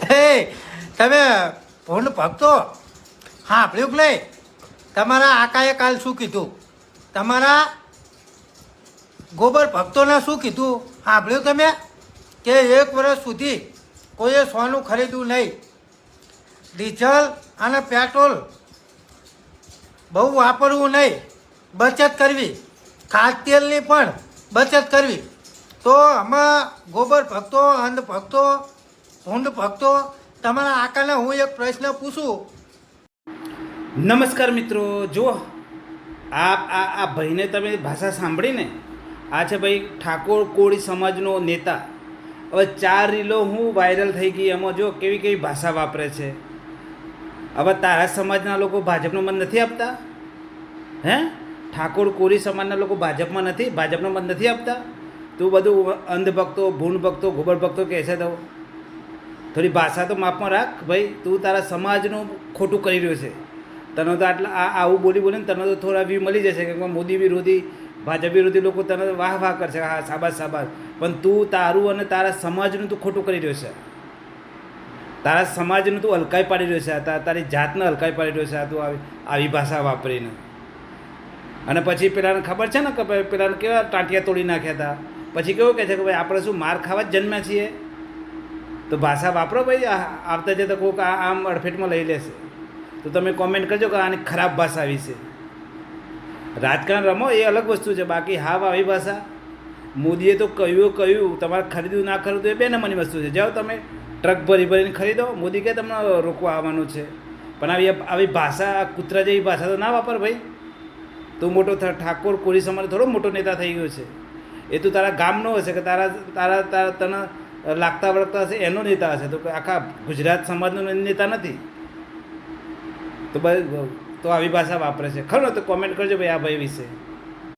હે તમે ભૂંડ ભક્તો સાંભળ્યું કે નહીં? તમારા આકાએ કાલ શું કીધું? તમારા ગોબર ભક્તોને શું કીધું સાંભળ્યું તમે? કે 1 વર્ષ સુધી કોઈએ સોનું ખરીદવું નહીં, ડીઝલ અને પેટ્રોલ બહુ વાપરવું નહીં, બચત કરવી, ખાદ તેલની પણ બચત કરવી. તો આમાં ગોબર ભક્તો, અંધ ભક્તો, ભૂંડ ભક્તો, તમારા આકાને હું એક પ્રશ્ન પૂછું. નમસ્કાર મિત્રો, જુઓ આ ભાઈને તમે ભાષા સાંભળીને, આ છે ભાઈ ઠાકોર કોળી સમાજનો નેતા. હવે 4 રીલો હું વાયરલ થઈ ગઈ, એમાં જો કેવી કેવી ભાષા વાપરે છે. હવે તારા સમાજના લોકો ભાજપનો મત નથી આપતા? હે, ઠાકોર કોળી સમાજના લોકો ભાજપમાં નથી, ભાજપનો મત નથી આપતા? તું બધું અંધ ભક્તો, ભૂંડ ભક્તો, ગોબર ભક્તો કહે છે. તો થોડી ભાષા તો માપમાં રાખ ભાઈ. તું તારા સમાજનું ખોટું કરી રહ્યો છે. તને તો આવું બોલી બોલીને તને તો થોડા વ્યૂ મળી જશે, કે મોદી વિરોધી, ભાજપ વિરોધી લોકો તને વાહ વાહ કરશે, હા શાબાશ શાબાશ. પણ તું તારું અને તારા સમાજનું તું ખોટું કરી રહ્યો છે. તારા સમાજનું તું હલકાઈ પાડી રહ્યો છે, તારી જાતને હલકાઈ પાડી રહ્યો છે. તું આવી ભાષા વાપરીને. અને પછી પેલાને ખબર છે ને કે પેલાને કેવા ટાંટિયા તોડી નાખ્યા હતા. પછી કેવું કહે છે કે ભાઈ આપણે શું માર ખાવા જ જન્મ્યા છીએ? તો ભાષા વાપરો ભાઈ. આવતા જતા કોઈક આમ અડફેટમાં લઈ લેશે તો તમે કોમેન્ટ કરજો કે આની ખરાબ ભાષા આવી છે. રાજકારણ રમો એ અલગ વસ્તુ છે, બાકી હાવ આવી ભાષા. મોદીએ તો કહ્યું તમારે ખરીદવું ના ખરીદવું એ 2 નંબરની વસ્તુ છે. જાઓ તમે ટ્રક ભરીને ખરીદો, મોદી કે તમને રોકવા આવવાનું છે. પણ આવી ભાષા, કૂતરા જેવી ભાષા તો ના વાપર ભાઈ. તું મોટો ઠાકોર કોળી સમાજ થોડો મોટો નેતા થઈ ગયો છે. એ તું તારા ગામનો હશે, કે તારા તને લાગતા વળગતા હશે એનો નેતા હશે. તો આખા ગુજરાત સમાજનો નેતા નથી. તો આવી ભાષા વાપરે છે ખરું ને? તો કોમેન્ટ કરજો ભાઈ આ ભાઈ વિશે.